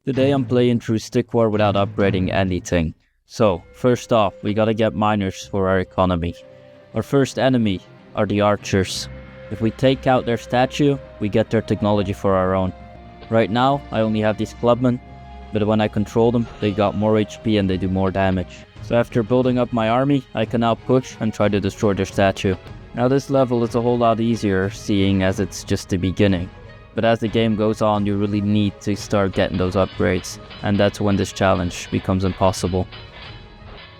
Today I'm playing through Stick War without upgrading anything. So, first off, we gotta get miners for our economy. Our first enemy are the Archers. If we take out their statue, we get their technology for our own. Right now, I only have these Clubmen, but when I control them, they got more HP and they do more damage. So after building up my army, I can now push and try to destroy their statue. Now this level is a whole lot easier, seeing as it's just the beginning. But as the game goes on, you really need to start getting those upgrades, and that's when this challenge becomes impossible.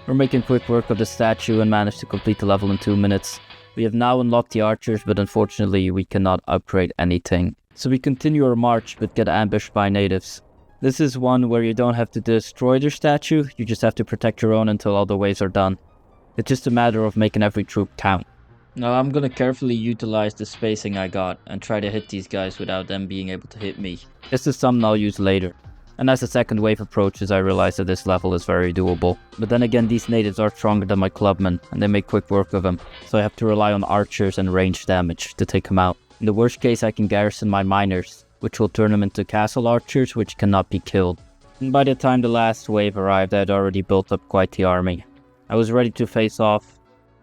We're making quick work of the statue and managed to complete the level in 2 minutes. We have now unlocked the Archers, but unfortunately we cannot upgrade anything. So we continue our march, but get ambushed by natives. This is one where you don't have to destroy their statue, you just have to protect your own until all the waves are done. It's just a matter of making every troop count. Now I'm gonna carefully utilize the spacing I got and try to hit these guys without them being able to hit me. This is something I'll use later. And as the second wave approaches, I realize that this level is very doable. But then again, these natives are stronger than my Clubmen, and they make quick work of them, so I have to rely on archers and ranged damage to take them out. In the worst case, I can garrison my miners, which will turn them into castle archers, which cannot be killed. And by the time the last wave arrived, I had already built up quite the army. I was ready to face off,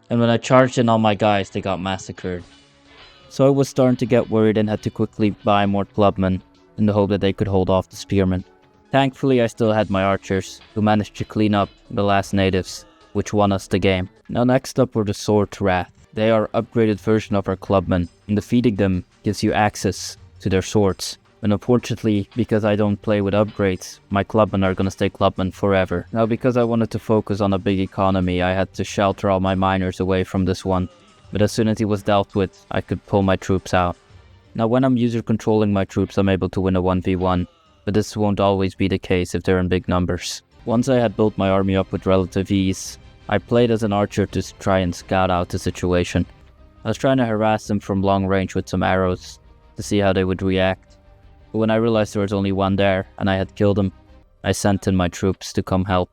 and when I charged in all my guys, they got massacred. So I was starting to get worried and had to quickly buy more Clubmen, in the hope that they could hold off the spearmen. Thankfully, I still had my archers, who managed to clean up the last natives, which won us the game. Now next up were the Sword Wrath. They are an upgraded version of our Clubmen, and defeating them gives you access to their swords. And unfortunately, because I don't play with upgrades, my Clubmen are gonna stay Clubmen forever. Now because I wanted to focus on a big economy, I had to shelter all my miners away from this one. But as soon as he was dealt with, I could pull my troops out. Now when I'm user controlling my troops, I'm able to win a 1v1. But this won't always be the case if they're in big numbers. Once I had built my army up with relative ease, I played as an archer to try and scout out the situation. I was trying to harass them from long range with some arrows to see how they would react. But when I realized there was only one there and I had killed him, I sent in my troops to come help.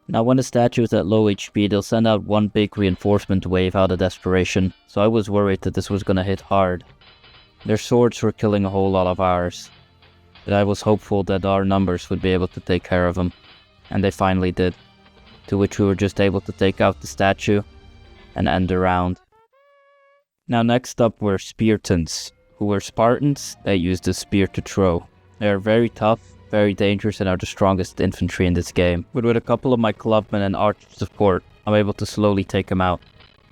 Now when the statue is at low HP, they'll send out one big reinforcement wave out of desperation, so I was worried that this was gonna hit hard. Their swords were killing a whole lot of ours, but I was hopeful that our numbers would be able to take care of them, and they finally did, to which we were just able to take out the statue and end the round. Now next up were Spartans, who were Spartans that used the spear to throw. They are very tough, very dangerous, and are the strongest infantry in this game. But with a couple of my Clubmen and archer support, I'm able to slowly take them out,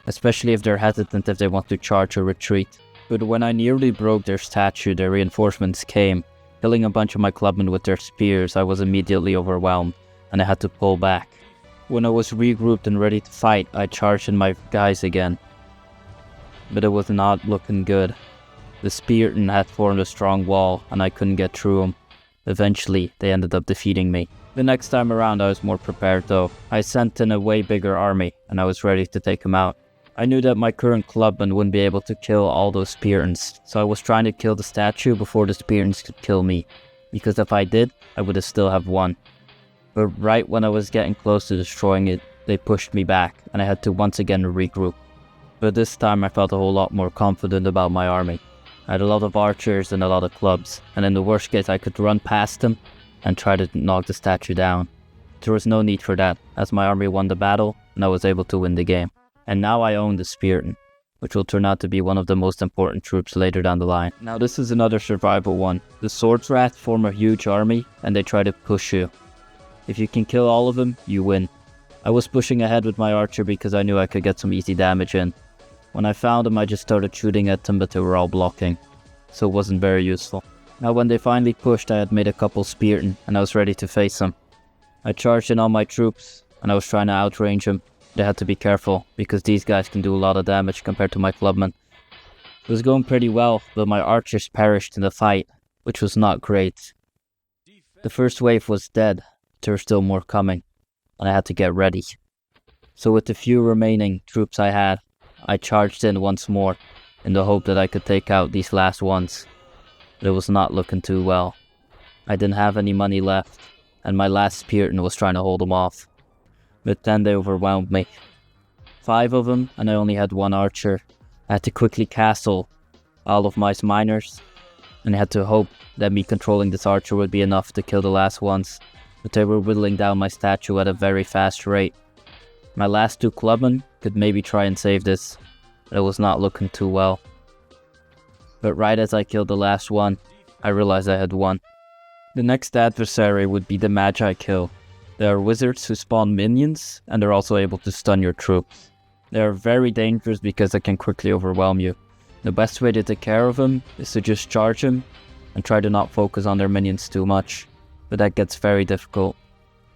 especially if they're hesitant if they want to charge or retreat. But when I nearly broke their statue, their reinforcements came. Killing a bunch of my Clubmen with their spears, I was immediately overwhelmed, and I had to pull back. When I was regrouped and ready to fight, I charged in my guys again. But it was not looking good. The Spartan had formed a strong wall, and I couldn't get through them. Eventually, they ended up defeating me. The next time around I was more prepared though. I sent in a way bigger army, and I was ready to take them out. I knew that my current Clubman wouldn't be able to kill all those Spartans, so I was trying to kill the statue before the Spartans could kill me, because if I did, I would have still have won. But right when I was getting close to destroying it, they pushed me back, and I had to once again regroup. But this time I felt a whole lot more confident about my army. I had a lot of archers and a lot of clubs, and in the worst case I could run past them and try to knock the statue down. There was no need for that, as my army won the battle, and I was able to win the game. And now I own the Spartan, which will turn out to be one of the most important troops later down the line. Now this is another survival one. The Sword Wrath form a huge army, and they try to push you. If you can kill all of them, you win. I was pushing ahead with my archer because I knew I could get some easy damage in. When I found them, I just started shooting at them, but they were all blocking, so it wasn't very useful. Now when they finally pushed, I had made a couple Spartan, and I was ready to face them. I charged in all my troops, and I was trying to outrange them. They had to be careful, because these guys can do a lot of damage compared to my Clubmen. It was going pretty well, but my archers perished in the fight, which was not great. The first wave was dead, there were still more coming, and I had to get ready. So with the few remaining troops I had, I charged in once more, in the hope that I could take out these last ones. But it was not looking too well. I didn't have any money left, and my last Spartan was trying to hold them off. But then they overwhelmed me. 5 of them, and I only had 1 archer. I had to quickly castle all of my miners, and I had to hope that me controlling this archer would be enough to kill the last ones, but they were whittling down my statue at a very fast rate. My last 2 clubmen could maybe try and save this, but it was not looking too well. But right as I killed the last one, I realized I had won. The next adversary would be the Magik. They are wizards who spawn minions, and they're also able to stun your troops. They are very dangerous because they can quickly overwhelm you. The best way to take care of them is to just charge them and try to not focus on their minions too much, but that gets very difficult.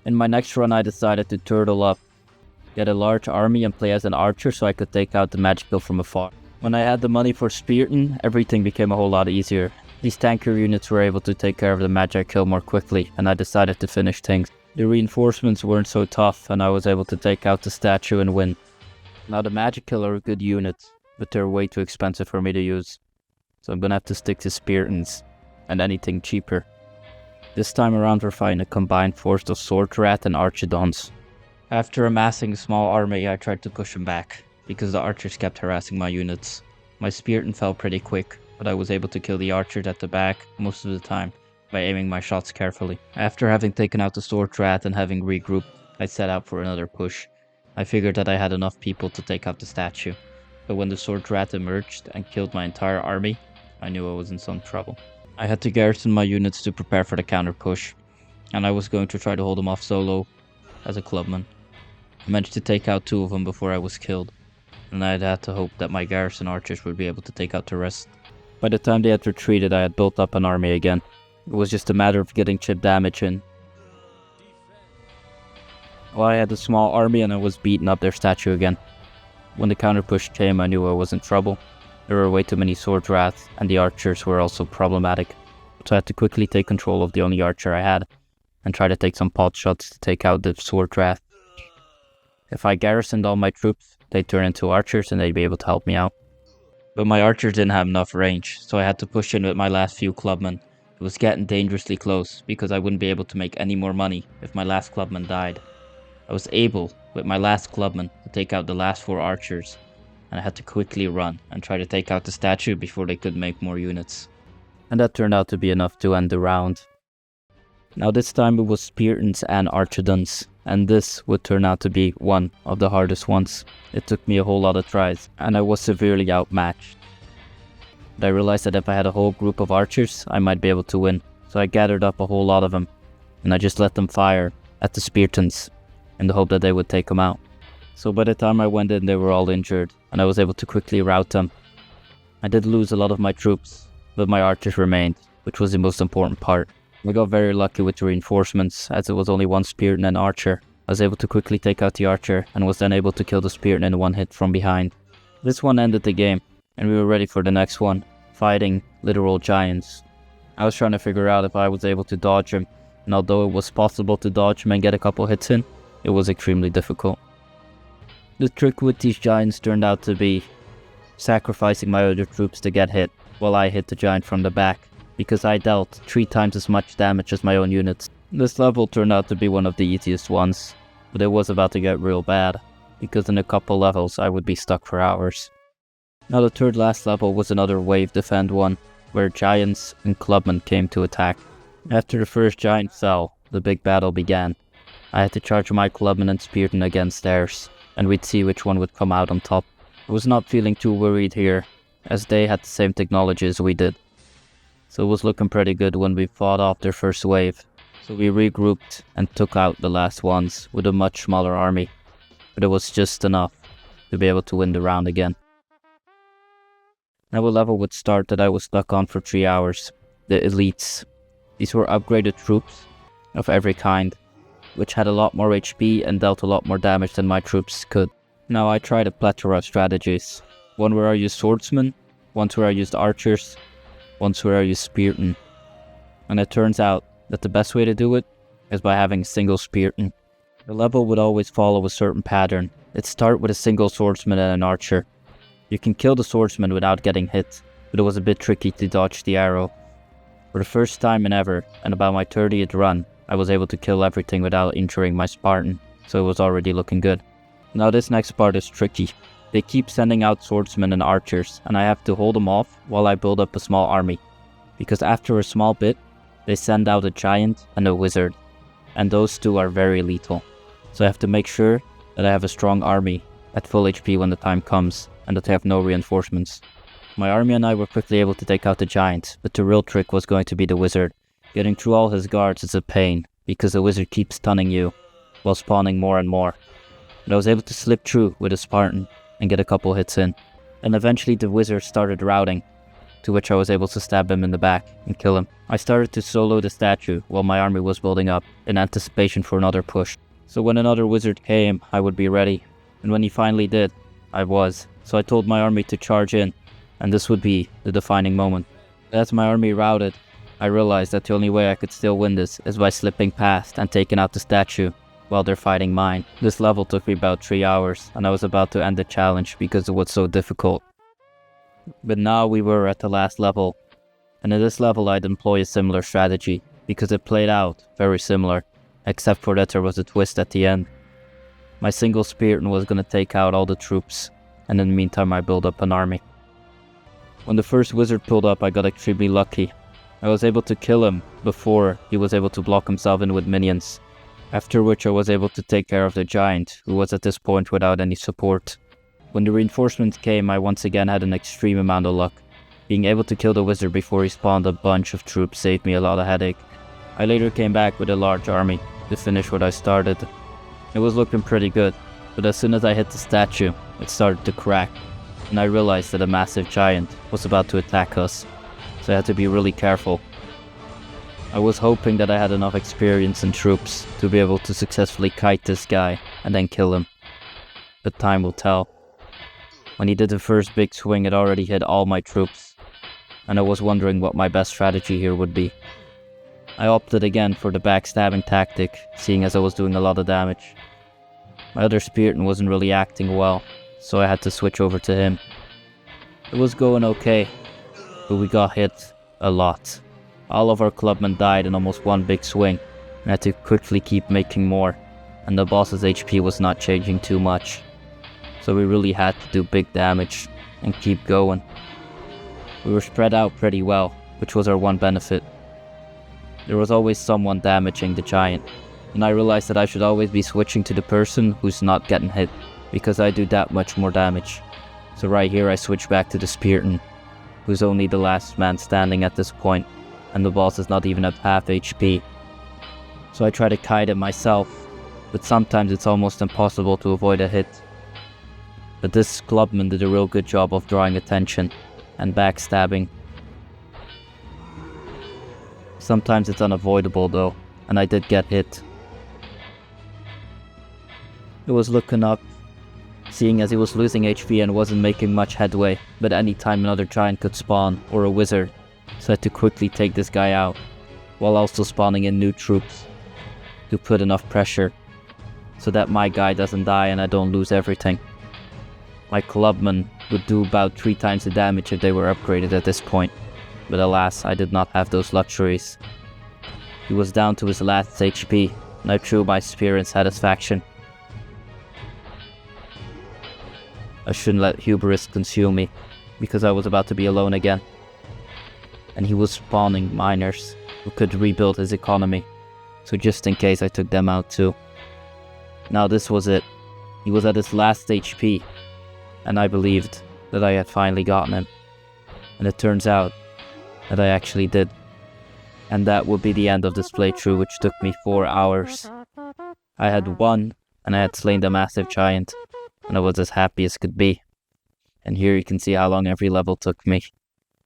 In my next run I decided to turtle up, get a large army and play as an archer so I could take out the Magik from afar. When I had the money for Spartan, everything became a whole lot easier. These tanker units were able to take care of the Magik more quickly, and I decided to finish things. The reinforcements weren't so tough, and I was able to take out the statue and win. Now the Magik are a good unit, but they're way too expensive for me to use. So I'm gonna have to stick to Spartans, and anything cheaper. This time around we're fighting a combined force of Sword Rat and Archons. After amassing a small army, I tried to push them back, because the archers kept harassing my units. My Spartan fell pretty quick, but I was able to kill the archers at the back most of the time, by aiming my shots carefully. After having taken out the Sword Rat and having regrouped, I set out for another push. I figured that I had enough people to take out the statue, but when the Sword Rat emerged and killed my entire army, I knew I was in some trouble. I had to garrison my units to prepare for the counter push, and I was going to try to hold them off solo as a clubman. I managed to take out 2 of them before I was killed, and I had to hope that my garrison archers would be able to take out the rest. By the time they had retreated, I had built up an army again. It was just a matter of getting chip damage in. Well, I had a small army and I was beating up their statue again. When the counter push came, I knew I was in trouble. There were way too many Sword Rats, and the archers were also problematic. So I had to quickly take control of the only archer I had, and try to take some pot shots to take out the Sword Rat. If I garrisoned all my troops, they'd turn into archers and they'd be able to help me out. But my archers didn't have enough range, so I had to push in with my last few clubmen. It was getting dangerously close, because I wouldn't be able to make any more money if my last clubman died. I was able, with my last clubman, to take out the last 4 archers, and I had to quickly run and try to take out the statue before they could make more units. And that turned out to be enough to end the round. Now this time it was Spartans and Archons, and this would turn out to be one of the hardest ones. It took me a whole lot of tries, and I was severely outmatched. But I realized that if I had a whole group of archers, I might be able to win. So I gathered up a whole lot of them, and I just let them fire at the Spartans, in the hope that they would take them out. So by the time I went in, they were all injured, and I was able to quickly rout them. I did lose a lot of my troops, but my archers remained, which was the most important part. I got very lucky with the reinforcements, as it was only 1 Spartan and archer. I was able to quickly take out the archer, and was then able to kill the Spartan in 1 hit from behind. This one ended the game, and we were ready for the next one, fighting literal giants. I was trying to figure out if I was able to dodge him, and although it was possible to dodge him and get a couple hits in, it was extremely difficult. The trick with these giants turned out to be sacrificing my other troops to get hit, while I hit the giant from the back, because I dealt 3 times as much damage as my own units. This level turned out to be one of the easiest ones, but it was about to get real bad, because in a couple levels I would be stuck for hours. Now the 3rd last level was another wave defend one, where giants and clubmen came to attack. After the first giant fell, the big battle began. I had to charge my clubmen and Spartan against theirs, and we'd see which one would come out on top. I was not feeling too worried here, as they had the same technology as we did. So it was looking pretty good when we fought off their first wave. So we regrouped and took out the last ones with a much smaller army, but it was just enough to be able to win the round again. Now a level would start that I was stuck on for 3 hours, the elites. These were upgraded troops of every kind, which had a lot more HP and dealt a lot more damage than my troops could. Now I tried a plethora of strategies, one where I used swordsmen, ones where I used archers, ones where I used Spartan. And it turns out that the best way to do it is by having a single Spartan. The level would always follow a certain pattern. It'd start with a single swordsman and an archer. You can kill the swordsman without getting hit, but it was a bit tricky to dodge the arrow. For the first time in ever, and about my 30th run, I was able to kill everything without injuring my Spartan, so it was already looking good. Now this next part is tricky. They keep sending out swordsmen and archers, and I have to hold them off while I build up a small army. because after a small bit, they send out a giant and a wizard, and those two are very lethal. So I have to make sure that I have a strong army at full HP when the time comes, and that they have no reinforcements. My army and I were quickly able to take out the giant, but the real trick was going to be the wizard. Getting through all his guards is a pain, because the wizard keeps stunning you, while spawning more and more. But I was able to slip through with a Spartan, and get a couple hits in. And eventually the wizard started routing, to which I was able to stab him in the back and kill him. I started to solo the statue while my army was building up, in anticipation for another push. So when another wizard came, I would be ready. And when he finally did, I was. So I told my army to charge in, and this would be the defining moment. As my army routed, I realized that the only way I could still win this is by slipping past and taking out the statue while they're fighting mine. This level took me about 3 hours, and I was about to end the challenge because it was so difficult. But now we were at the last level, and in this level I'd employ a similar strategy, because it played out very similar, except for that there was a twist at the end. My single Spartan was gonna take out all the troops, and in the meantime I built up an army. When the first wizard pulled up, I got extremely lucky. I was able to kill him before he was able to block himself in with minions, after which I was able to take care of the giant, who was at this point without any support. When the reinforcements came, I once again had an extreme amount of luck. Being able to kill the wizard before he spawned a bunch of troops saved me a lot of headache. I later came back with a large army to finish what I started. It was looking pretty good, but as soon as I hit the statue, it started to crack, and I realized that a massive giant was about to attack us, so I had to be really careful. I was hoping that I had enough experience and troops to be able to successfully kite this guy and then kill him. But time will tell. When he did the first big swing, it already hit all my troops, and I was wondering what my best strategy here would be. I opted again for the backstabbing tactic, seeing as I was doing a lot of damage. My other Spartan wasn't really acting well, so I had to switch over to him. It was going okay, but we got hit a lot. All of our clubmen died in almost one big swing, and I had to quickly keep making more, and the boss's HP was not changing too much. So we really had to do big damage and keep going. We were spread out pretty well, which was our one benefit. There was always someone damaging the giant, and I realized that I should always be switching to the person who's not getting hit, because I do that much more damage. So right here I switch back to the Spartan, who's only the last man standing at this point, and the boss is not even at half HP. So I try to kite it myself, but sometimes it's almost impossible to avoid a hit. But this Clubman did a real good job of drawing attention and backstabbing. Sometimes it's unavoidable though, and I did get hit. It was looking up, seeing as he was losing HP and wasn't making much headway, but any time another giant could spawn, or a wizard, so I had to quickly take this guy out, while also spawning in new troops, to put enough pressure, so that my guy doesn't die and I don't lose everything. My Clubman would do about 3 times the damage if they were upgraded at this point, but alas, I did not have those luxuries. He was down to his last HP, and I threw my spear in satisfaction. I shouldn't let hubris consume me, because I was about to be alone again. And he was spawning miners who could rebuild his economy, so just in case I took them out too. Now this was it. He was at his last HP, and I believed that I had finally gotten him. And it turns out that I actually did. And that would be the end of this playthrough, which took me 4 hours. I had won, and I had slain the massive giant, and I was as happy as could be. And here you can see how long every level took me.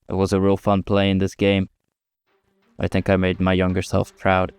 It was a real fun playing this game. I think I made my younger self proud.